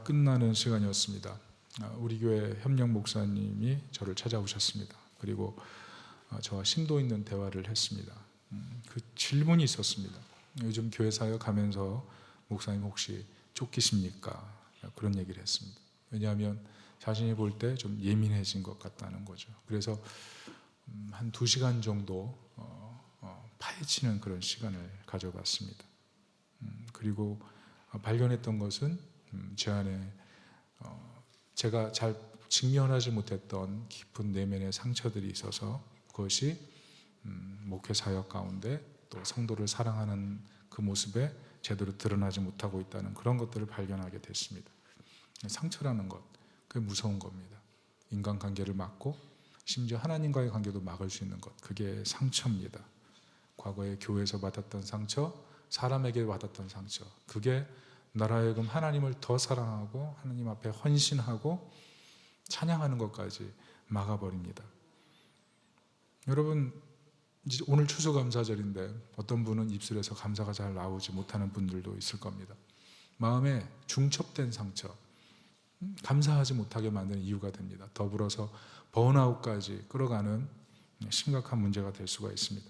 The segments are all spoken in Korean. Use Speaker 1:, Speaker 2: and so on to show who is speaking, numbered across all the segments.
Speaker 1: 끝나는 시간이었습니다. 우리 교회 협력 목사님이 저를 찾아오셨습니다. 그리고 저와 심도 있는 대화를 했습니다. 그 질문이 있었습니다. 요즘 교회 사역하면서 목사님 혹시 쫓기십니까? 그런 얘기를 했습니다. 왜냐하면 자신이 볼 때 좀 예민해진 것 같다는 거죠. 그래서 한 2시간 정도 파헤치는 그런 시간을 가져봤습니다. 그리고 발견했던 것은 제 안에 제가 잘 직면하지 못했던 깊은 내면의 상처들이 있어서 그것이 목회 사역 가운데 또 성도를 사랑하는 그 모습에 제대로 드러나지 못하고 있다는 그런 것들을 발견하게 됐습니다. 상처라는 것, 그게 무서운 겁니다. 인간관계를 막고 심지어 하나님과의 관계도 막을 수 있는 것, 그게 상처입니다. 과거에 교회에서 받았던 상처, 사람에게 받았던 상처, 그게 나로 하여금 하나님을 더 사랑하고 하나님 앞에 헌신하고 찬양하는 것까지 막아버립니다. 여러분, 이제 오늘 추수감사절인데 어떤 분은 입술에서 감사가 잘 나오지 못하는 분들도 있을 겁니다. 마음에 중첩된 상처, 감사하지 못하게 만드는 이유가 됩니다. 더불어서 번아웃까지 끌어가는 심각한 문제가 될 수가 있습니다.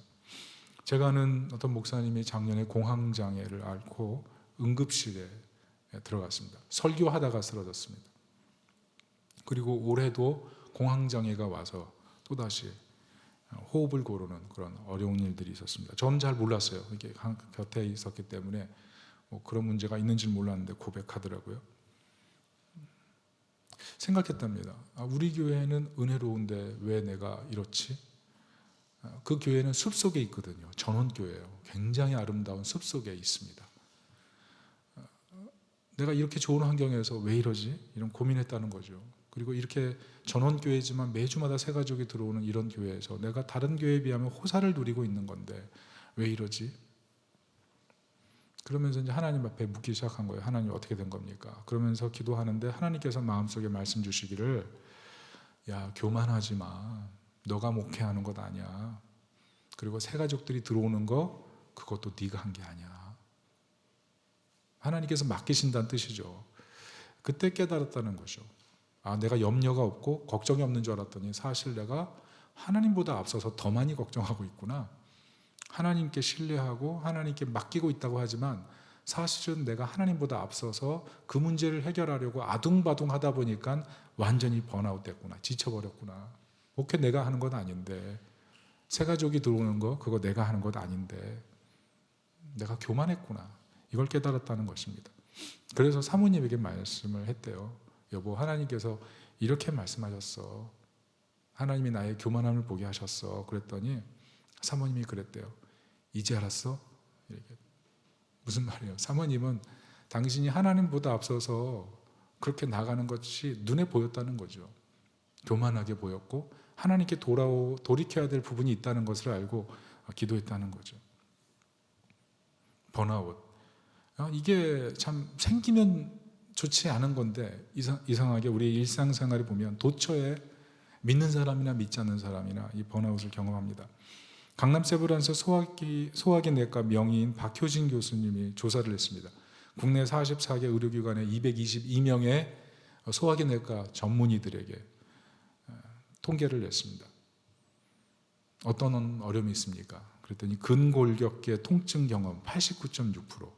Speaker 1: 제가 아는 어떤 목사님이 작년에 공황장애를 앓고 응급실에 들어갔습니다. 설교하다가 쓰러졌습니다. 그리고 올해도 공황장애가 와서 또다시 호흡을 고르는 그런 어려운 일들이 있었습니다. 저는 잘 몰랐어요. 이게 곁에 있었기 때문에 그런 문제가 있는지 몰랐는데 고백하더라고요. 생각했답니다. 우리 교회는 은혜로운데 왜 내가 이렇지? 그 교회는 숲속에 있거든요. 전원교회예요. 굉장히 아름다운 숲속에 있습니다. 내가 이렇게 좋은 환경에서 왜 이러지? 이런 고민했다는 거죠. 그리고 이렇게 전원교회지만 매주마다 새 가족이 들어오는 이런 교회에서 내가 다른 교회에 비하면 호사를 누리고 있는 건데 왜 이러지? 그러면서 이제 하나님 앞에 묻기 시작한 거예요. 하나님 어떻게 된 겁니까? 그러면서 기도하는데 하나님께서 마음속에 말씀 주시기를 야, 교만하지 마. 너가 목회하는 것 아니야. 그리고 새 가족들이 들어오는 거 그것도 네가 한 게 아니야. 하나님께서 맡기신다는 뜻이죠. 그때 깨달았다는 거죠. 내가 염려가 없고 걱정이 없는 줄 알았더니 사실 내가 하나님보다 앞서서 더 많이 걱정하고 있구나. 하나님께 신뢰하고 하나님께 맡기고 있다고 하지만 사실은 내가 하나님보다 앞서서 그 문제를 해결하려고 아둥바둥 하다 보니까 완전히 번아웃 됐구나. 지쳐버렸구나. 목회 내가 하는 건 아닌데 새 가족이 들어오는 거 그거 내가 하는 것 아닌데 내가 교만했구나. 이걸 깨달았다는 것입니다. 그래서 사모님에게 말씀을 했대요. 여보, 하나님께서 이렇게 말씀하셨어. 하나님이 나의 교만함을 보게 하셨어. 그랬더니 사모님이 그랬대요. 이제 알았어? 이렇게. 무슨 말이에요? 사모님은 당신이 하나님보다 앞서서 그렇게 나가는 것이 눈에 보였다는 거죠. 교만하게 보였고 하나님께 돌이켜야 될 부분이 있다는 것을 알고 기도했다는 거죠. 번아웃. 이게 참 생기면 좋지 않은 건데 이상하게 우리 일상생활에 보면 도처에 믿는 사람이나 믿지 않는 사람이나 이 번아웃을 경험합니다. 강남 세브란스 소화기 내과 명의인 박효진 교수님이 조사를 했습니다. 국내 44개 의료기관의 222명의 소화기 내과 전문의들에게 통계를 냈습니다. 어떤 어려움이 있습니까? 그랬더니 근골격계 통증 경험 89.6%,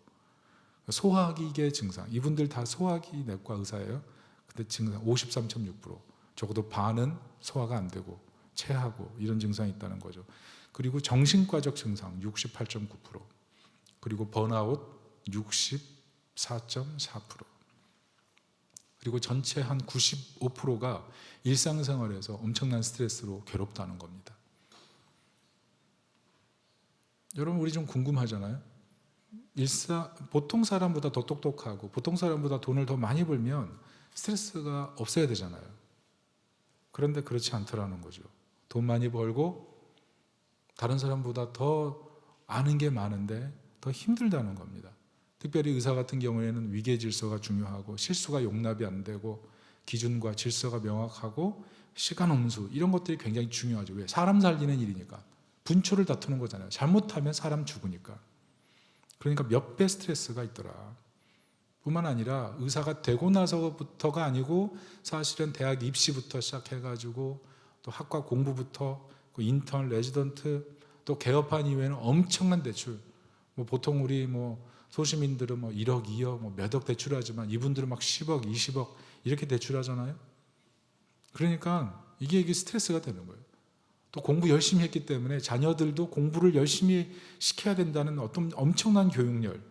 Speaker 1: 소화기계 증상, 이분들 다 소화기 내과 의사예요. 근데 증상 53.6%, 적어도 반은 소화가 안 되고 체하고 이런 증상이 있다는 거죠. 그리고 정신과적 증상 68.9%, 그리고 번아웃 64.4%, 그리고 전체 한 95%가 일상생활에서 엄청난 스트레스로 괴롭다는 겁니다. 여러분, 우리 좀 궁금하잖아요. 보통 사람보다 더 똑똑하고 보통 사람보다 돈을 더 많이 벌면 스트레스가 없어야 되잖아요. 그런데 그렇지 않더라는 거죠. 돈 많이 벌고 다른 사람보다 더 아는 게 많은데 더 힘들다는 겁니다. 특별히 의사 같은 경우에는 위계 질서가 중요하고 실수가 용납이 안 되고 기준과 질서가 명확하고 시간 엄수 이런 것들이 굉장히 중요하죠. 왜? 사람 살리는 일이니까. 분초를 다투는 거잖아요. 잘못하면 사람 죽으니까. 그러니까 몇 배 스트레스가 있더라. 뿐만 아니라 의사가 되고 나서부터가 아니고 사실은 대학 입시부터 시작해가지고 또 학과 공부부터 그 인턴, 레지던트 또 개업한 이후에는 엄청난 대출. 뭐 보통 우리 뭐 소시민들은 뭐 1억, 2억, 뭐 몇 억 대출하지만 이분들은 막 10억, 20억 이렇게 대출하잖아요. 그러니까 이게 스트레스가 되는 거예요. 또 공부 열심히 했기 때문에 자녀들도 공부를 열심히 시켜야 된다는 어떤 엄청난 교육열,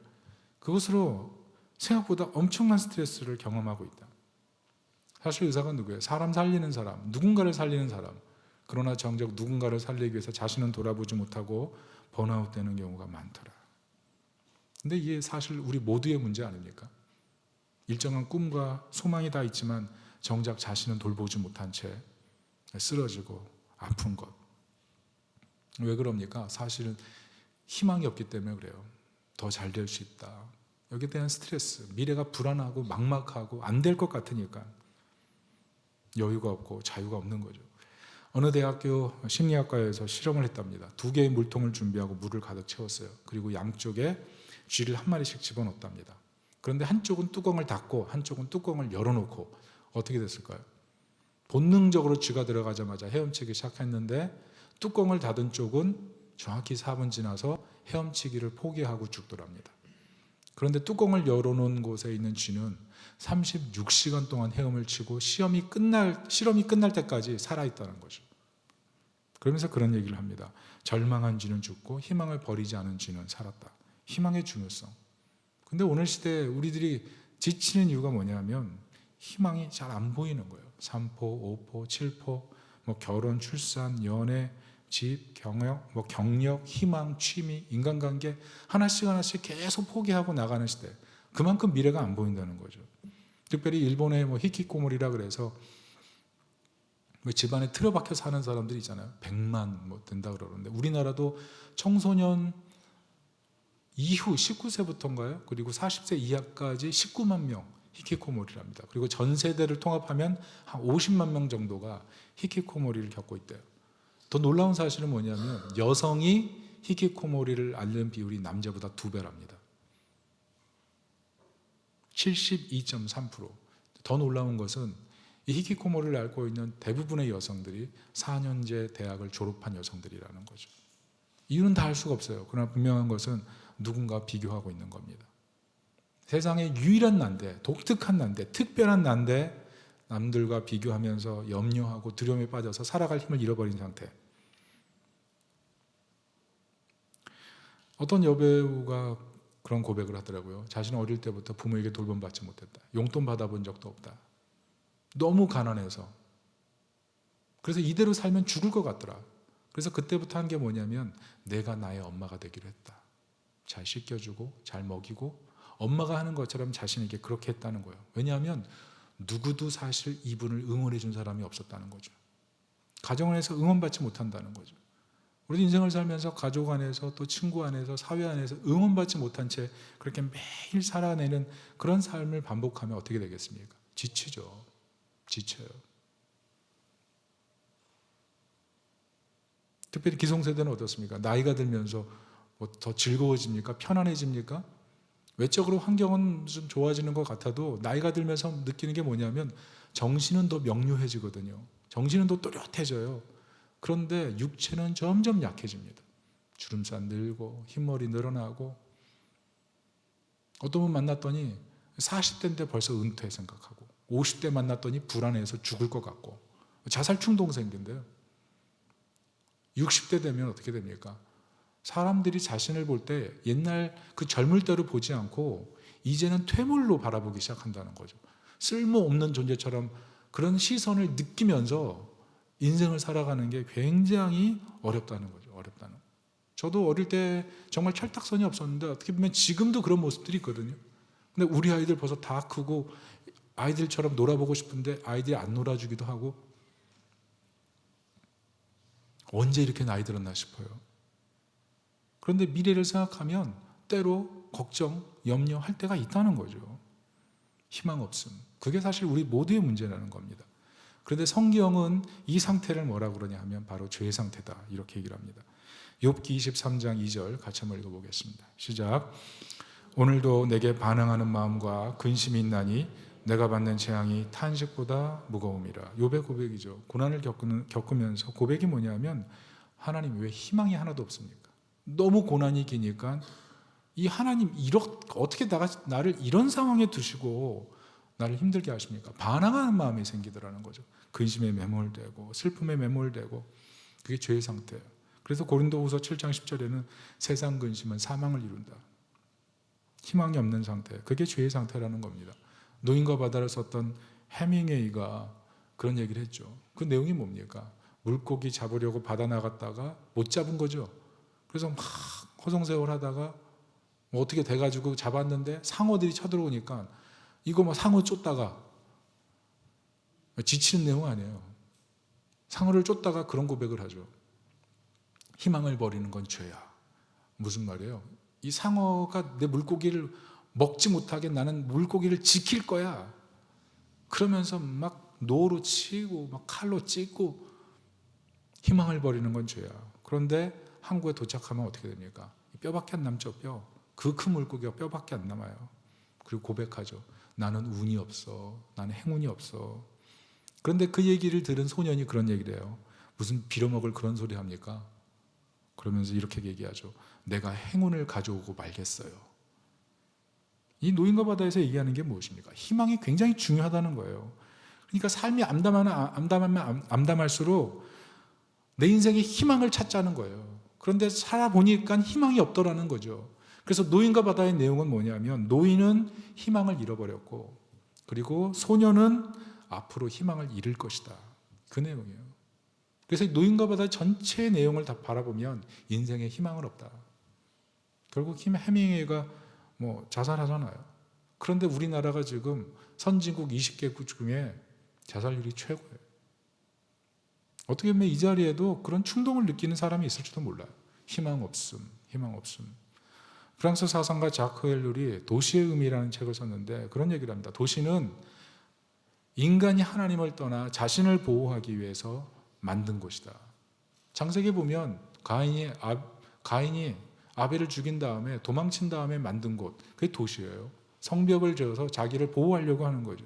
Speaker 1: 그것으로 생각보다 엄청난 스트레스를 경험하고 있다. 사실 의사가 누구예요? 사람 살리는 사람, 누군가를 살리는 사람. 그러나 정작 누군가를 살리기 위해서 자신은 돌아보지 못하고 번아웃 되는 경우가 많더라. 근데 이게 사실 우리 모두의 문제 아닙니까? 일정한 꿈과 소망이 다 있지만 정작 자신은 돌보지 못한 채 쓰러지고 아픈 것. 왜 그럽니까? 사실은 희망이 없기 때문에 그래요. 더 잘 될 수 있다. 여기에 대한 스트레스, 미래가 불안하고 막막하고 안 될 것 같으니까 여유가 없고 자유가 없는 거죠. 어느 대학교 심리학과에서 실험을 했답니다. 2개의 물통을 준비하고 물을 가득 채웠어요. 그리고 양쪽에 쥐를 한 마리씩 집어넣었답니다. 그런데 한쪽은 뚜껑을 닫고 한쪽은 뚜껑을 열어놓고 어떻게 됐을까요? 본능적으로 쥐가 들어가자마자 헤엄치기 시작했는데 뚜껑을 닫은 쪽은 정확히 4분 지나서 헤엄치기를 포기하고 죽더랍니다. 그런데 뚜껑을 열어놓은 곳에 있는 쥐는 36시간 동안 헤엄을 치고 실험이 끝날 때까지 살아있다는 거죠. 그러면서 그런 얘기를 합니다. 절망한 쥐는 죽고 희망을 버리지 않은 쥐는 살았다. 희망의 중요성. 근데 오늘 시대에 우리들이 지치는 이유가 뭐냐면 희망이 잘 안 보이는 거예요. 3포, 5포, 7포, 뭐 결혼, 출산, 연애, 집, 경력, 희망, 취미, 인간관계 하나씩 계속 포기하고 나가는 시대. 그만큼 미래가 안 보인다는 거죠. 특별히 일본의 뭐 히키코모리라 그래서 뭐 집안에 틀어박혀 사는 사람들이 있잖아요. 100만 뭐 된다 그러는데 우리나라도 청소년 이후 19세부터인가요? 그리고 40세 이하까지 19만 명 히키코모리랍니다. 그리고 전 세대를 통합하면 한 50만 명 정도가 히키코모리를 겪고 있대요. 더 놀라운 사실은 뭐냐면 여성이 히키코모리를 앓는 비율이 남자보다 2배랍니다. 72.3%. 더 놀라운 것은 이 히키코모리를 앓고 있는 대부분의 여성들이 4년제 대학을 졸업한 여성들이라는 거죠. 이유는 다 알 수가 없어요. 그러나 분명한 것은 누군가 비교하고 있는 겁니다. 세상에 유일한 난데, 독특한 난데, 특별한 난데 남들과 비교하면서 염려하고 두려움에 빠져서 살아갈 힘을 잃어버린 상태. 어떤 여배우가 그런 고백을 하더라고요. 자신은 어릴 때부터 부모에게 돌봄받지 못했다. 용돈 받아본 적도 없다. 너무 가난해서. 그래서 이대로 살면 죽을 것 같더라. 그래서 그때부터 한 게 뭐냐면 내가 나의 엄마가 되기로 했다. 잘 씻겨주고 잘 먹이고 엄마가 하는 것처럼 자신에게 그렇게 했다는 거예요. 왜냐하면 누구도 사실 이분을 응원해 준 사람이 없었다는 거죠. 가정 안에서 응원받지 못한다는 거죠. 우리 인생을 살면서 가족 안에서 또 친구 안에서 사회 안에서 응원받지 못한 채 그렇게 매일 살아내는 그런 삶을 반복하면 어떻게 되겠습니까? 지치죠. 지쳐요. 특별히 기성세대는 어떻습니까? 나이가 들면서 뭐 더 즐거워집니까? 편안해집니까? 외적으로 환경은 좀 좋아지는 것 같아도 나이가 들면서 느끼는 게 뭐냐면 정신은 더 명료해지거든요. 정신은 더 또렷해져요. 그런데 육체는 점점 약해집니다. 주름살 늘고 흰머리 늘어나고 어떤 분 만났더니 40대인데 벌써 은퇴 생각하고 50대 만났더니 불안해서 죽을 것 같고 자살 충동 생긴대요. 60대 되면 어떻게 됩니까? 사람들이 자신을 볼 때 옛날 그 젊을 때로 보지 않고 이제는 퇴물로 바라보기 시작한다는 거죠. 쓸모없는 존재처럼 그런 시선을 느끼면서 인생을 살아가는 게 굉장히 어렵다는 거죠. 어렵다는. 저도 어릴 때 정말 철딱선이 없었는데 어떻게 보면 지금도 그런 모습들이 있거든요. 근데 우리 아이들 벌써 다 크고 아이들처럼 놀아보고 싶은데 아이들이 안 놀아주기도 하고 언제 이렇게 나이 들었나 싶어요. 그런데 미래를 생각하면 때로 걱정, 염려할 때가 있다는 거죠. 희망 없음. 그게 사실 우리 모두의 문제라는 겁니다. 그런데 성경은 이 상태를 뭐라고 그러냐 하면 바로 죄의 상태다 이렇게 얘기를 합니다. 욥기 23장 2절 같이 한번 읽어보겠습니다. 시작. 오늘도 내게 반항하는 마음과 근심이 있나니 내가 받는 재앙이 탄식보다 무거움이라. 욥의 고백이죠. 고난을 겪으면서 고백이 뭐냐면, 하나님 왜 희망이 하나도 없습니까? 너무 고난이 기니까 이 하나님 어떻게 나를 이런 상황에 두시고 나를 힘들게 하십니까? 반항하는 마음이 생기더라는 거죠. 근심에 매몰되고 슬픔에 매몰되고, 그게 죄의 상태예요. 그래서 고린도후서 7장 10절에는 세상 근심은 사망을 이룬다. 희망이 없는 상태, 그게 죄의 상태라는 겁니다. 노인과 바다를 썼던 해밍웨이가 그런 얘기를 했죠. 그 내용이 뭡니까? 물고기 잡으려고 바다 나갔다가 못 잡은 거죠. 그래서 막 허송세월 하다가 뭐 어떻게 돼가지고 잡았는데 상어들이 쳐들어오니까 이거 뭐 상어 쫓다가, 지치는 내용 아니에요. 상어를 쫓다가 그런 고백을 하죠. 희망을 버리는 건 죄야. 무슨 말이에요? 이 상어가 내 물고기를 먹지 못하게 나는 물고기를 지킬 거야. 그러면서 막 노로 치고 막 칼로 찢고, 희망을 버리는 건 죄야. 그런데 항구에 도착하면 어떻게 됩니까? 뼈밖에 안 남죠. 뼈. 그 큰 물고기가 뼈밖에 안 남아요. 그리고 고백하죠. 나는 운이 없어. 나는 행운이 없어. 그런데 그 얘기를 들은 소년이 그런 얘기를 해요. 무슨 빌어먹을 그런 소리 합니까? 그러면서 이렇게 얘기하죠. 내가 행운을 가져오고 말겠어요. 이 노인과 바다에서 얘기하는 게 무엇입니까? 희망이 굉장히 중요하다는 거예요. 그러니까 삶이 암담할수록 내 인생에 희망을 찾자는 거예요. 그런데 살아보니까 희망이 없더라는 거죠. 그래서 노인과 바다의 내용은 뭐냐면, 노인은 희망을 잃어버렸고, 그리고 소년은 앞으로 희망을 잃을 것이다. 그 내용이에요. 그래서 노인과 바다 전체의 내용을 다 바라보면 인생에 희망은 없다. 결국 해밍웨이가 뭐 자살하잖아요. 그런데 우리나라가 지금 선진국 20개국 중에 자살률이 최고예요. 어떻게 보면 이 자리에도 그런 충동을 느끼는 사람이 있을지도 몰라요. 희망 없음. 프랑스 사상가 자크 헬룰이 도시의 의미라는 책을 썼는데 그런 얘기를 합니다. 도시는 인간이 하나님을 떠나 자신을 보호하기 위해서 만든 곳이다. 창세기에 보면 가인이 아벨을 죽인 다음에 도망친 다음에 만든 곳, 그게 도시예요. 성벽을 지어서 자기를 보호하려고 하는 거죠.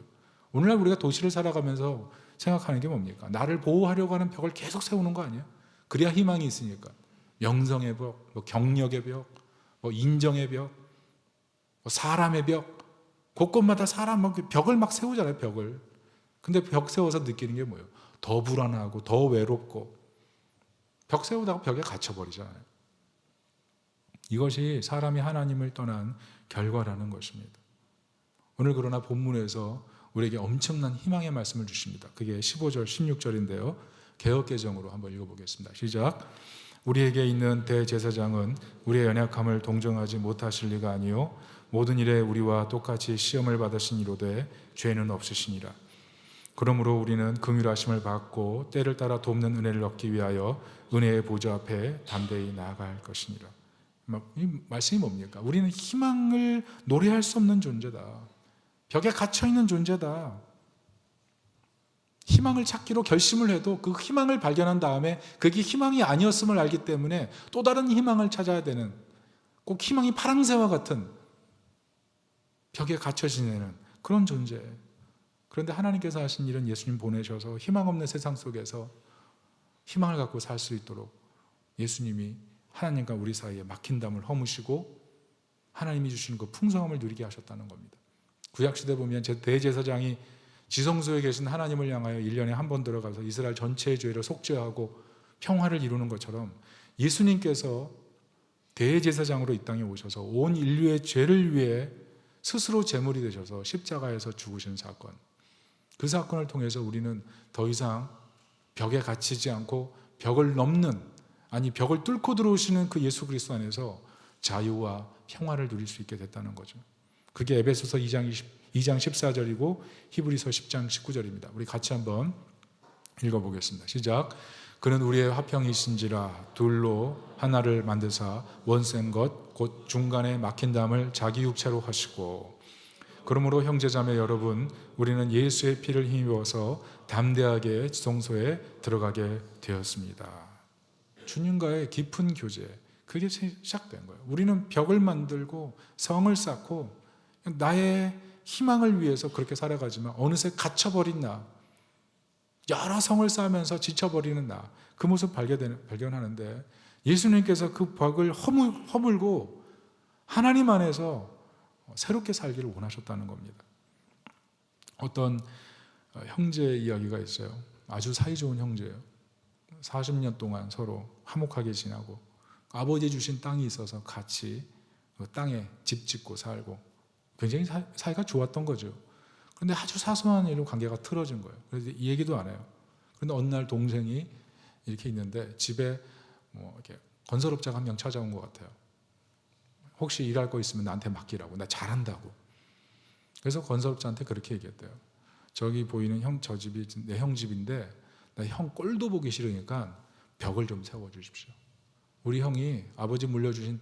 Speaker 1: 오늘날 우리가 도시를 살아가면서 생각하는 게 뭡니까? 나를 보호하려고 하는 벽을 계속 세우는 거 아니에요? 그래야 희망이 있으니까. 명성의 벽, 뭐 경력의 벽, 뭐 인정의 벽, 뭐 사람의 벽, 곳곳마다 벽을 막 세우잖아요. 벽을. 근데 벽 세워서 느끼는 게 뭐예요? 더 불안하고 더 외롭고, 벽 세우다가 벽에 갇혀버리잖아요. 이것이 사람이 하나님을 떠난 결과라는 것입니다. 오늘 그러나 본문에서 우리에게 엄청난 희망의 말씀을 주십니다. 그게 15절, 16절인데요. 개역개정으로 한번 읽어보겠습니다. 시작. 우리에게 있는 대제사장은 우리의 연약함을 동정하지 못하실 리가 아니요 모든 일에 우리와 똑같이 시험을 받으신 이로되 죄는 없으시니라. 그러므로 우리는 긍휼하심을 받고 때를 따라 돕는 은혜를 얻기 위하여 은혜의 보좌 앞에 담대히 나아갈 것이니라. 이 말씀이 뭡니까? 우리는 희망을 노래할 수 없는 존재다. 벽에 갇혀있는 존재다. 희망을 찾기로 결심을 해도 그 희망을 발견한 다음에 그게 희망이 아니었음을 알기 때문에 또 다른 희망을 찾아야 되는, 꼭 희망이 파랑새와 같은 벽에 갇혀 지내는 그런 존재예요. 그런데 하나님께서 하신 일은 예수님 보내셔서 희망 없는 세상 속에서 희망을 갖고 살 수 있도록 예수님이 하나님과 우리 사이에 막힌 담을 허무시고 하나님이 주시는 그 풍성함을 누리게 하셨다는 겁니다. 구약시대 보면 대제사장이 지성소에 계신 하나님을 향하여 1년에 한 번 들어가서 이스라엘 전체의 죄를 속죄하고 평화를 이루는 것처럼 예수님께서 대제사장으로 이 땅에 오셔서 온 인류의 죄를 위해 스스로 제물이 되셔서 십자가에서 죽으신 사건, 그 사건을 통해서 우리는 더 이상 벽에 갇히지 않고 벽을 넘는, 벽을 뚫고 들어오시는 그 예수 그리스도 안에서 자유와 평화를 누릴 수 있게 됐다는 거죠. 그게 에베소서 2장 14절이고 히브리서 10장 19절입니다. 우리 같이 한번 읽어보겠습니다. 시작. 그는 우리의 화평이신지라 둘로 하나를 만드사 원센 것 곧 중간에 막힌 담을 자기 육체로 하시고, 그러므로 형제자매 여러분, 우리는 예수의 피를 힘입어서 담대하게 지성소에 들어가게 되었습니다. 주님과의 깊은 교제, 그게 시작된 거예요. 우리는 벽을 만들고 성을 쌓고 나의 희망을 위해서 그렇게 살아가지만 어느새 갇혀버린 나, 여러 성을 쌓으면서 지쳐버리는 나, 그 모습 발견하는데 예수님께서 그 벽을 허물고 하나님 안에서 새롭게 살기를 원하셨다는 겁니다. 어떤 형제 이야기가 있어요. 아주 사이좋은 형제예요. 40년 동안 서로 화목하게 지나고 아버지 주신 땅이 있어서 같이 그 땅에 집 짓고 살고 굉장히 사이가 좋았던 거죠. 그런데 아주 사소한 일로 관계가 틀어진 거예요. 그래서 이 얘기도 안 해요. 그런데 어느 날 동생이 이렇게 있는데 집에 뭐 이렇게 건설업자가 한 명 찾아온 것 같아요. 혹시 일할 거 있으면 나한테 맡기라고. 나 잘한다고. 그래서 건설업자한테 그렇게 얘기했대요. 저기 보이는 저 집이 내 형 집인데 나 형 꼴도 보기 싫으니까 벽을 좀 세워주십시오. 우리 형이 아버지 물려주신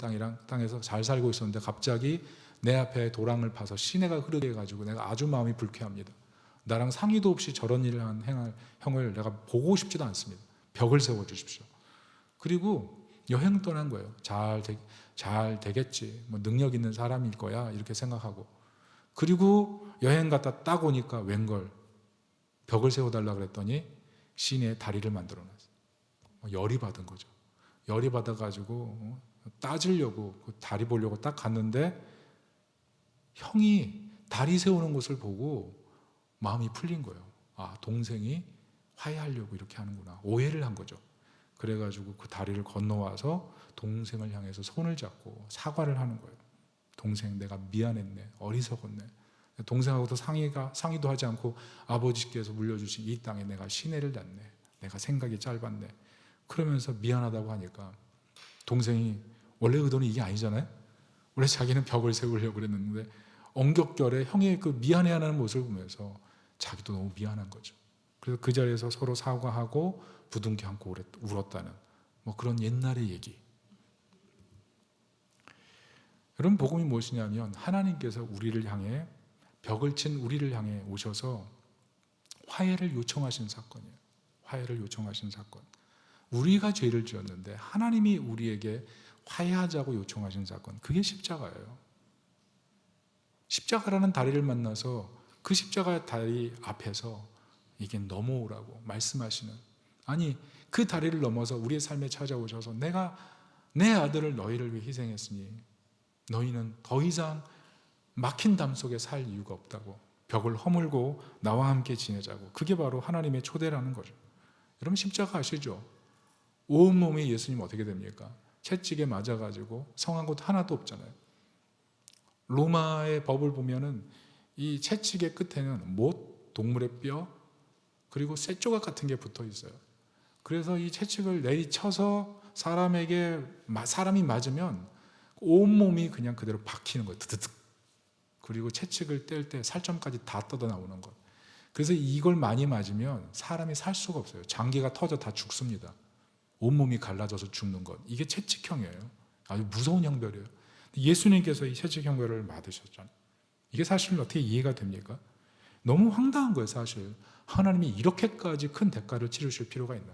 Speaker 1: 땅에서 잘 살고 있었는데 갑자기 내 앞에 도랑을 파서 시내가 흐르게 해가지고 내가 아주 마음이 불쾌합니다. 나랑 상의도 없이 저런 일을 한 형을 내가 보고 싶지도 않습니다. 벽을 세워주십시오. 그리고 여행 떠난 거예요. 잘 되겠지. 뭐 능력 있는 사람일 거야. 이렇게 생각하고. 그리고 여행 갔다 딱 오니까 웬걸 벽을 세워달라 그랬더니 시내에 다리를 만들어 놨어요. 열이 받은 거죠. 열이 받아가지고 따지려고 그 다리 보려고 딱 갔는데 형이 다리 세우는 것을 보고 마음이 풀린 거예요. 아, 동생이 화해하려고 이렇게 하는구나. 오해를 한 거죠. 그래가지고 그 다리를 건너와서 동생을 향해서 손을 잡고 사과를 하는 거예요. 동생, 내가 미안했네. 어리석었네. 동생하고도 상의도 하지 않고 아버지께서 물려주신 이 땅에 내가 시내를 놨네. 내가 생각이 짧았네. 그러면서 미안하다고 하니까 동생이 원래 의도는 이게 아니잖아요. 원래 자기는 벽을 세우려고 그랬는데 엉겹결에 형의 그 미안해하는 모습을 보면서 자기도 너무 미안한 거죠. 그래서 그 자리에서 서로 사과하고 부둥켜 안고 울었다는 뭐 그런 옛날의 얘기. 여러분, 복음이 무엇이냐면 하나님께서 우리를 향해 벽을 친 우리를 향해 오셔서 화해를 요청하신 사건이에요. 화해를 요청하신 사건. 우리가 죄를 지었는데 하나님이 우리에게 화해하자고 요청하신 사건. 그게 십자가예요. 십자가라는 다리를 만나서 그 십자가의 다리 앞에서 이게 넘어오라고 말씀하시는, 아니 그 다리를 넘어서 우리의 삶에 찾아오셔서 내가 내 아들을 너희를 위해 희생했으니 너희는 더 이상 막힌 담 속에 살 이유가 없다고, 벽을 허물고 나와 함께 지내자고. 그게 바로 하나님의 초대라는 거죠. 여러분, 십자가 아시죠? 온몸이 예수님 어떻게 됩니까? 채찍에 맞아가지고 성한 곳 하나도 없잖아요. 로마의 법을 보면은 이 채찍의 끝에는 못, 동물의 뼈, 그리고 쇠조각 같은 게 붙어 있어요. 그래서 이 채찍을 내리쳐서 사람이 맞으면 온몸이 그냥 그대로 박히는 거예요. 드드득. 그리고 채찍을 뗄 때 살점까지 다 뜯어 나오는 것. 그래서 이걸 많이 맞으면 사람이 살 수가 없어요. 장기가 터져 다 죽습니다. 온몸이 갈라져서 죽는 것. 이게 채찍형이에요. 아주 무서운 형벌이에요. 예수님께서 이 채찍형벌을 맞으셨잖아요. 이게 사실 어떻게 이해가 됩니까? 너무 황당한 거예요, 사실. 하나님이 이렇게까지 큰 대가를 치르실 필요가 있나?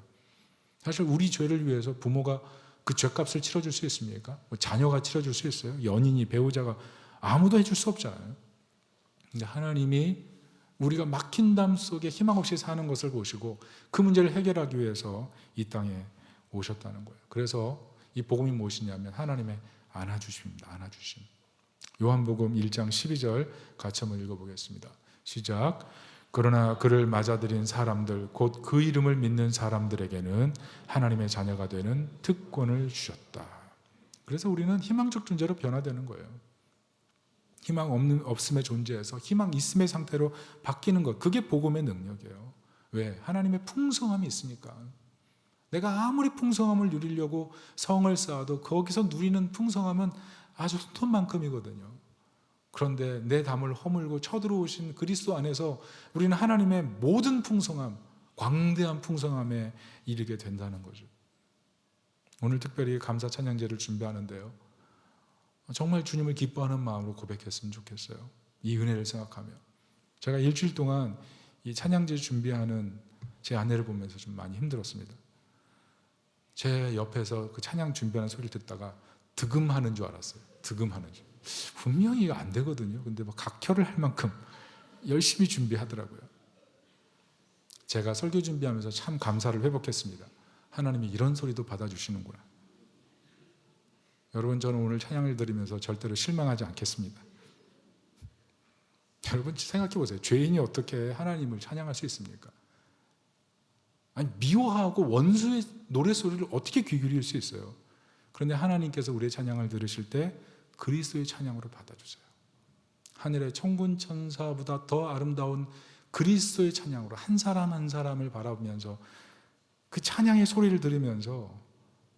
Speaker 1: 사실 우리 죄를 위해서 부모가 그 죄값을 치러줄 수 있습니까? 뭐 자녀가 치러줄 수 있어요? 연인이, 배우자가 아무도 해줄 수 없잖아요. 근데 하나님이 우리가 막힌 담 속에 희망 없이 사는 것을 보시고 그 문제를 해결하기 위해서 이 땅에 오셨다는 거예요. 그래서 이 복음이 무엇이냐면 하나님의 안아주심입니다. 안아주심. 요한복음 1장 12절 같이 한번 읽어보겠습니다. 시작. 그러나 그를 맞아들인 사람들, 곧 그 이름을 믿는 사람들에게는 하나님의 자녀가 되는 특권을 주셨다. 그래서 우리는 희망적 존재로 변화되는 거예요. 희망 없음의 존재에서 희망 있음의 상태로 바뀌는 것. 그게 복음의 능력이에요. 왜? 하나님의 풍성함이 있으니까. 내가 아무리 풍성함을 누리려고 성을 쌓아도 거기서 누리는 풍성함은 아주 손톱만큼이거든요. 그런데 내 담을 허물고 쳐들어오신 그리스도 안에서 우리는 하나님의 모든 풍성함, 광대한 풍성함에 이르게 된다는 거죠. 오늘 특별히 감사 찬양제를 준비하는데요, 정말 주님을 기뻐하는 마음으로 고백했으면 좋겠어요. 이 은혜를 생각하며. 제가 일주일 동안 이 찬양제 준비하는 제 아내를 보면서 좀 많이 힘들었습니다. 제 옆에서 그 찬양 준비하는 소리를 듣다가 득음하는 줄 알았어요. 득음하는 줄. 분명히 이거 안 되거든요. 근데 막 각혈을 할 만큼 열심히 준비하더라고요. 제가 설교 준비하면서 참 감사를 회복했습니다. 하나님이 이런 소리도 받아주시는구나. 여러분, 저는 오늘 찬양을 드리면서 절대로 실망하지 않겠습니다. 여러분 생각해 보세요. 죄인이 어떻게 하나님을 찬양할 수 있습니까? 아니, 미워하고 원수의 노랫소리를 어떻게 귀 기울일 수 있어요? 그런데 하나님께서 우리의 찬양을 들으실 때 그리스도의 찬양으로 받아주세요. 하늘의 천군 천사보다 더 아름다운 그리스도의 찬양으로 한 사람 한 사람을 바라보면서 그 찬양의 소리를 들으면서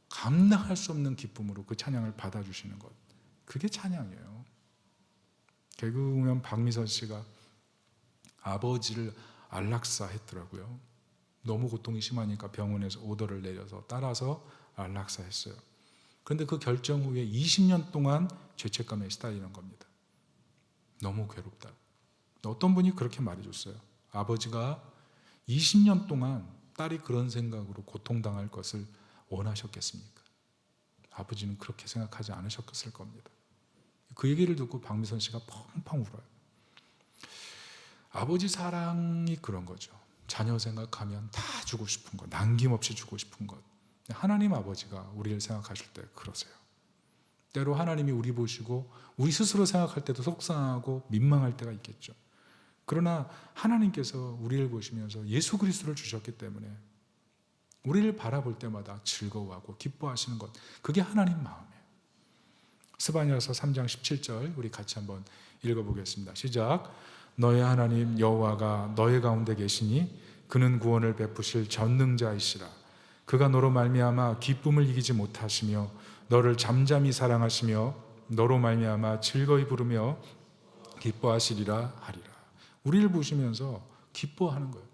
Speaker 1: 감당할 수 없는 기쁨으로 그 찬양을 받아주시는 것, 그게 찬양이에요. 개그우먼 박미선 씨가 아버지를 안락사했더라고요. 너무 고통이 심하니까 병원에서 오더를 내려서 따라서 안락사했어요. 그런데 그 결정 후에 20년 동안 죄책감에 시달리는 겁니다. 너무 괴롭다. 어떤 분이 그렇게 말해줬어요. 아버지가 20년 동안 딸이 그런 생각으로 고통당할 것을 원하셨겠습니까? 아버지는 그렇게 생각하지 않으셨을 겁니다. 그 얘기를 듣고 박미선 씨가 펑펑 울어요. 아버지 사랑이 그런 거죠. 자녀 생각하면 다 주고 싶은 것, 남김없이 주고 싶은 것. 하나님 아버지가 우리를 생각하실 때 그러세요. 때로 하나님이 우리 보시고 우리 스스로 생각할 때도 속상하고 민망할 때가 있겠죠. 그러나 하나님께서 우리를 보시면서 예수 그리스도를 주셨기 때문에 우리를 바라볼 때마다 즐거워하고 기뻐하시는 것, 그게 하나님 마음이에요. 스바냐서 3장 17절 우리 같이 한번 읽어보겠습니다. 시작. 너의 하나님 여호와가 너의 가운데 계시니 그는 구원을 베푸실 전능자이시라. 그가 너로 말미암아 기쁨을 이기지 못하시며 너를 잠잠히 사랑하시며 너로 말미암아 즐거이 부르며 기뻐하시리라 하리라. 우리를 보시면서 기뻐하는 거예요.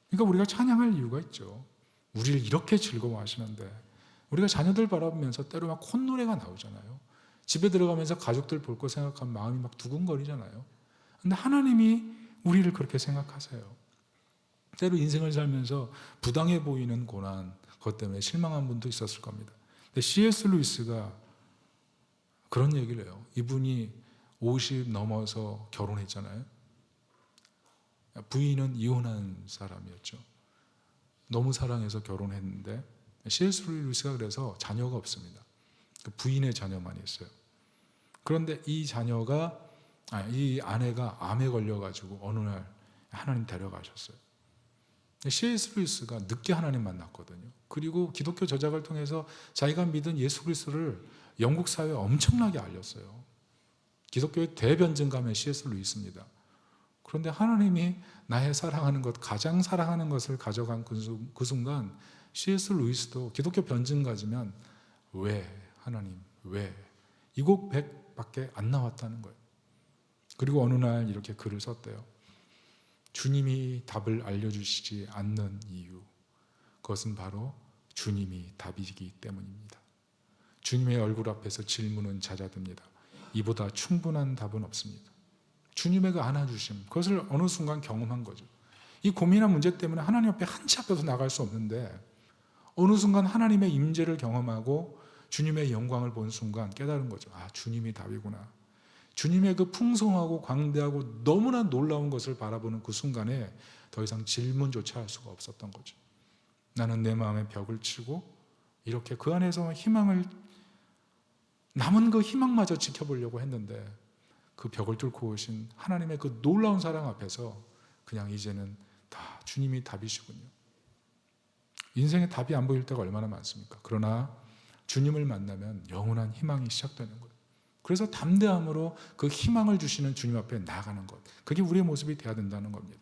Speaker 1: 그러니까 우리가 찬양할 이유가 있죠. 우리를 이렇게 즐거워하시는데 우리가 자녀들 바라보면서 때로 막 콧노래가 나오잖아요. 집에 들어가면서 가족들 볼 거 생각하면 마음이 막 두근거리잖아요. 근데 하나님이 우리를 그렇게 생각하세요. 때로 인생을 살면서 부당해 보이는 고난, 그것 때문에 실망한 분도 있었을 겁니다. 근데 C.S. 루이스가 그런 얘기를 해요. 이분이 50 넘어서 결혼했잖아요. 부인은 이혼한 사람이었죠. 너무 사랑해서 결혼했는데 C.S. 루이스가 그래서 자녀가 없습니다. 부인의 자녀만 있어요. 그런데 이 아내가 암에 걸려가지고 어느 날 하나님 데려가셨어요. C.S. 루이스가 늦게 하나님 만났거든요. 그리고 기독교 저작을 통해서 자기가 믿은 예수 그리스도를 영국 사회에 엄청나게 알렸어요. 기독교의 대변증가면 C.S. 루이스입니다. 그런데 하나님이 나의 사랑하는 것, 가장 사랑하는 것을 가져간 그 순간 C.S. 루이스도 기독교 변증가지면 왜 하나님 왜 이 곡 100밖에 안 나왔다는 거예요. 그리고 어느 날 이렇게 글을 썼대요. 주님이 답을 알려주시지 않는 이유, 그것은 바로 주님이 답이기 때문입니다. 주님의 얼굴 앞에서 질문은 잦아듭니다. 이보다 충분한 답은 없습니다. 주님의 그 안아주심, 그것을 어느 순간 경험한 거죠. 이 고민한 문제 때문에 하나님 앞에 한치 앞에서 나갈 수 없는데 어느 순간 하나님의 임재를 경험하고 주님의 영광을 본 순간 깨달은 거죠. 아, 주님이 답이구나. 주님의 그 풍성하고 광대하고 너무나 놀라운 것을 바라보는 그 순간에 더 이상 질문조차 할 수가 없었던 거죠. 나는 내 마음에 벽을 치고 이렇게 그 안에서 남은 그 희망마저 지켜보려고 했는데 그 벽을 뚫고 오신 하나님의 그 놀라운 사랑 앞에서 그냥 이제는 다 주님이 답이시군요. 인생에 답이 안 보일 때가 얼마나 많습니까? 그러나 주님을 만나면 영원한 희망이 시작되는 거예요. 그래서 담대함으로 그 희망을 주시는 주님 앞에 나아가는 것, 그게 우리의 모습이 되어야 된다는 겁니다.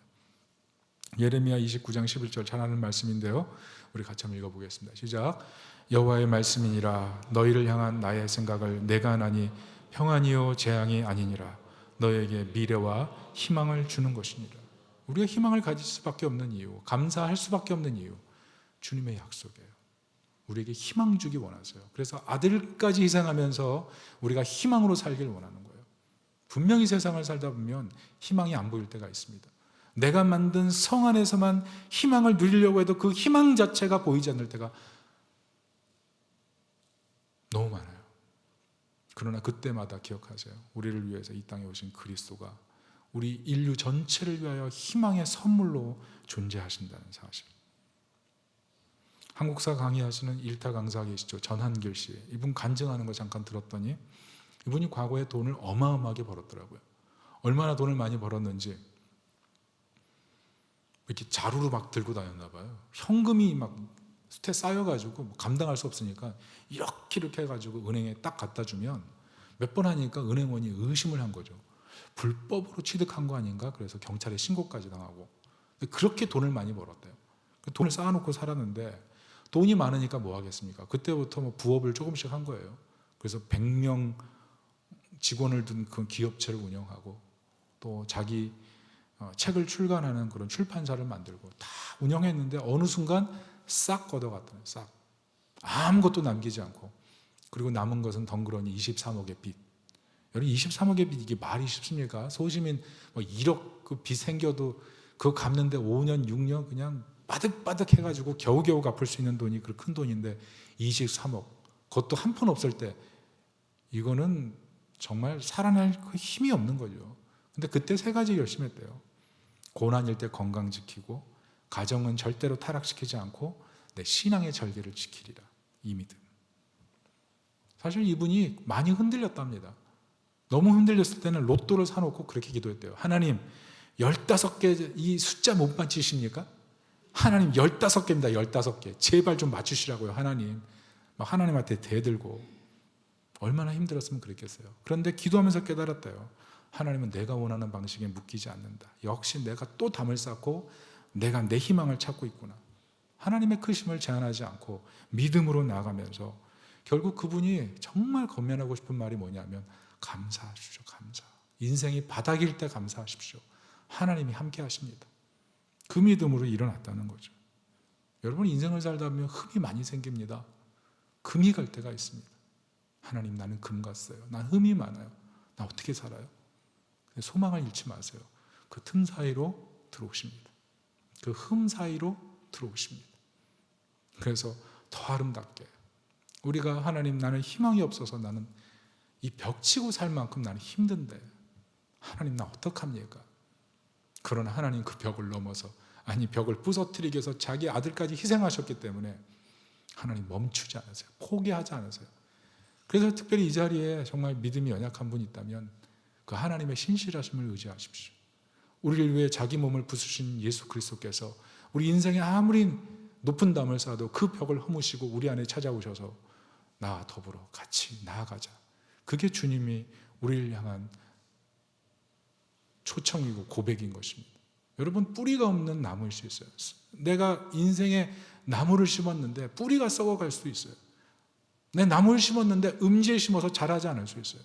Speaker 1: 예레미야 29장 11절 잘 아는 말씀인데요, 우리 같이 한번 읽어보겠습니다. 시작. 여호와의 말씀이니라. 너희를 향한 나의 생각을 내가 아나니 평안이요 재앙이 아니니라. 너에게 미래와 희망을 주는 것이니라. 우리가 희망을 가질 수밖에 없는 이유, 감사할 수밖에 없는 이유, 주님의 약속이에요. 우리에게 희망 주기 원하세요. 그래서 아들까지 희생하면서 우리가 희망으로 살길 원하는 거예요. 분명히 세상을 살다 보면 희망이 안 보일 때가 있습니다. 내가 만든 성 안에서만 희망을 누리려고 해도 그 희망 자체가 보이지 않을 때가 그러나 그때마다 기억하세요. 우리를 위해서 이 땅에 오신 그리스도가 우리 인류 전체를 위하여 희망의 선물로 존재하신다는 사실. 한국사 강의하시는 일타 강사 계시죠. 전한길 씨. 이분 간증하는 거 잠깐 들었더니 이분이 과거에 돈을 어마어마하게 벌었더라고요. 얼마나 돈을 많이 벌었는지 이렇게 자루로 막 들고 다녔나 봐요. 현금이 막 숫에 쌓여가지고 감당할 수 없으니까 이렇게 해가지고 은행에 딱 갖다 주면 몇 번 하니까 은행원이 의심을 한 거죠. 불법으로 취득한 거 아닌가? 그래서 경찰에 신고까지 당하고. 그렇게 돈을 많이 벌었대요. 돈을 쌓아놓고 살았는데 돈이 많으니까 뭐 하겠습니까? 그때부터 뭐 부업을 조금씩 한 거예요. 그래서 100명 직원을 둔 그 기업체를 운영하고 또 자기 책을 출간하는 그런 출판사를 만들고 다 운영했는데 어느 순간 싹 걷어갔더니 싹 아무것도 남기지 않고 그리고 남은 것은 덩그러니 23억의 빚. 여러분 23억의 빚 이게 말이 쉽습니까? 소시민 뭐 1억 그 빚 생겨도 그거 갚는데 5년 6년 그냥 빠득빠득 해가지고 겨우겨우 갚을 수 있는 돈이 그 큰 돈인데 23억 그것도 한 푼 없을 때 이거는 정말 살아날 그 힘이 없는 거죠. 근데 그때 세 가지 결심했대요. 고난일 때 건강 지키고 가정은 절대로 타락시키지 않고 내 신앙의 절개를 지키리라. 이 믿음. 사실 이분이 많이 흔들렸답니다. 너무 흔들렸을 때는 로또를 사놓고 그렇게 기도했대요. 하나님 15개 이 숫자 못 맞히십니까? 하나님 15개입니다. 15개. 제발 좀 맞추시라고요. 하나님. 막 하나님한테 대들고 얼마나 힘들었으면 그랬겠어요. 그런데 기도하면서 깨달았대요. 하나님은 내가 원하는 방식에 묶이지 않는다. 역시 내가 또 담을 쌓고 내가 내 희망을 찾고 있구나. 하나님의 크심을 제한하지 않고 믿음으로 나아가면서 결국 그분이 정말 건면하고 싶은 말이 뭐냐면 감사하십시오. 감사. 인생이 바닥일 때 감사하십시오. 하나님이 함께 하십니다. 그 믿음으로 일어났다는 거죠. 여러분 인생을 살다 보면 흠이 많이 생깁니다. 금이 갈 때가 있습니다. 하나님 나는 금 같어요. 난 흠이 많아요. 나 어떻게 살아요? 소망을 잃지 마세요. 그 틈 사이로 들어오십니다. 그 흠 사이로 들어오십니다. 그래서 더 아름답게 우리가 하나님 나는 희망이 없어서 나는 이 벽 치고 살 만큼 나는 힘든데 하나님 나 어떡합니까? 그러나 하나님 그 벽을 넘어서 아니 벽을 부서뜨리기 위해서 자기 아들까지 희생하셨기 때문에 하나님 멈추지 않으세요. 포기하지 않으세요. 그래서 특별히 이 자리에 정말 믿음이 연약한 분이 있다면 그 하나님의 신실하심을 의지하십시오. 우리를 위해 자기 몸을 부수신 예수 그리스도께서 우리 인생에 아무리 높은 담을 쌓아도 그 벽을 허무시고 우리 안에 찾아오셔서 나와 더불어 같이 나아가자. 그게 주님이 우리를 향한 초청이고 고백인 것입니다. 여러분 뿌리가 없는 나무일 수 있어요. 내가 인생에 나무를 심었는데 뿌리가 썩어갈 수도 있어요. 내 나무를 심었는데 음지에 심어서 자라지 않을 수 있어요.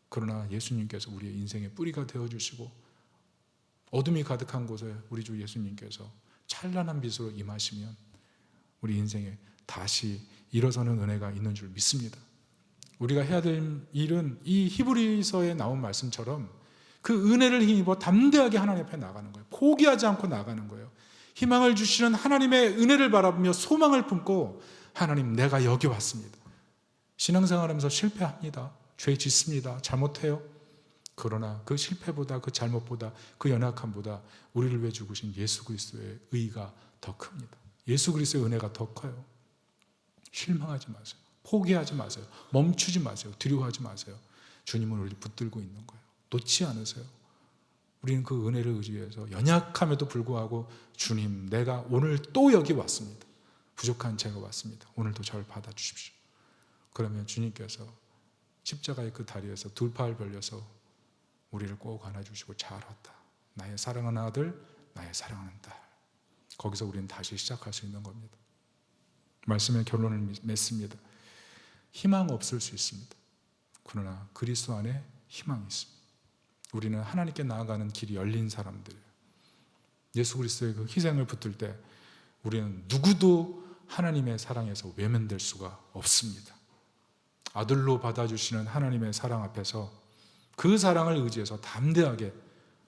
Speaker 1: 그러나 예수님께서 우리의 인생의 뿌리가 되어주시고 어둠이 가득한 곳에 우리 주 예수님께서 찬란한 빛으로 임하시면 우리 인생에 다시 일어서는 은혜가 있는 줄 믿습니다. 우리가 해야 될 일은 이 히브리서에 나온 말씀처럼 그 은혜를 힘입어 담대하게 하나님 앞에 나가는 거예요. 포기하지 않고 나가는 거예요. 희망을 주시는 하나님의 은혜를 바라보며 소망을 품고 하나님 내가 여기 왔습니다. 신앙생활하면서 실패합니다. 죄 짓습니다. 잘못해요. 그러나 그 실패보다 그 잘못보다 그 연약함보다 우리를 위해 죽으신 예수 그리스도의 의가 더 큽니다. 예수 그리스도의 은혜가 더 커요. 실망하지 마세요. 포기하지 마세요. 멈추지 마세요. 두려워하지 마세요. 주님은 우리를 붙들고 있는 거예요. 놓지 않으세요. 우리는 그 은혜를 의지해서 연약함에도 불구하고 주님 내가 오늘 또 여기 왔습니다. 부족한 제가 왔습니다. 오늘도 저를 받아주십시오. 그러면 주님께서 십자가의 그 다리에서 두 팔 벌려서 우리를 꼭 안아주시고 잘 왔다. 나의 사랑하는 아들, 나의 사랑하는 딸. 거기서 우리는 다시 시작할 수 있는 겁니다. 말씀의 결론을 맺습니다. 희망 없을 수 있습니다. 그러나 그리스도 안에 희망이 있습니다. 우리는 하나님께 나아가는 길이 열린 사람들이에요. 예수 그리스도의 그 희생을 붙들 때 우리는 누구도 하나님의 사랑에서 외면될 수가 없습니다. 아들로 받아주시는 하나님의 사랑 앞에서 그 사랑을 의지해서 담대하게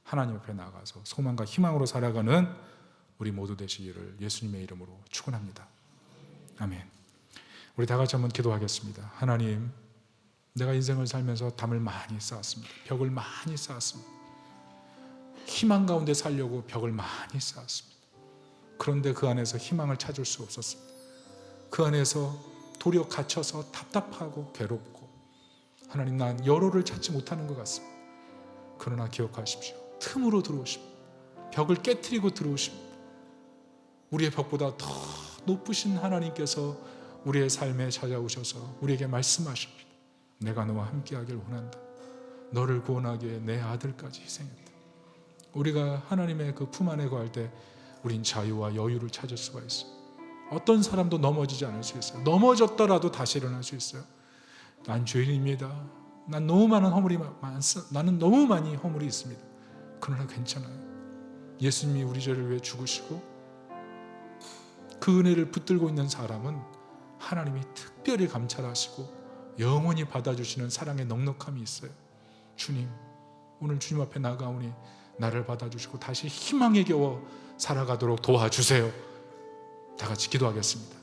Speaker 1: 하나님 앞에 나가서 소망과 희망으로 살아가는 우리 모두 되시기를 예수님의 이름으로 축원합니다. 아멘. 우리 다 같이 한번 기도하겠습니다. 하나님, 내가 인생을 살면서 담을 많이 쌓았습니다. 벽을 많이 쌓았습니다. 희망 가운데 살려고 벽을 많이 쌓았습니다. 그런데 그 안에서 희망을 찾을 수 없었습니다. 그 안에서 도리어 갇혀서 답답하고 괴롭고, 하나님, 난 여로를 찾지 못하는 것 같습니다. 그러나 기억하십시오. 틈으로 들어오십니다. 벽을 깨트리고 들어오십니다. 우리의 벽보다 더 높으신 하나님께서 우리의 삶에 찾아오셔서 우리에게 말씀하십니다. 내가 너와 함께하길 원한다. 너를 구원하기 위해 내 아들까지 희생했다. 우리가 하나님의 그 품 안에 거할 때 우린 자유와 여유를 찾을 수가 있어요. 어떤 사람도 넘어지지 않을 수 있어요. 넘어졌더라도 다시 일어날 수 있어요. 난 죄인입니다. 나는 너무 많이 허물이 있습니다. 그러나 괜찮아요. 예수님이 우리 죄를 위해 죽으시고 그 은혜를 붙들고 있는 사람은 하나님이 특별히 감찰하시고 영원히 받아주시는 사랑의 넉넉함이 있어요. 주님, 오늘 주님 앞에 나가오니 나를 받아주시고 다시 희망에 겨워 살아가도록 도와주세요. 다 같이 기도하겠습니다.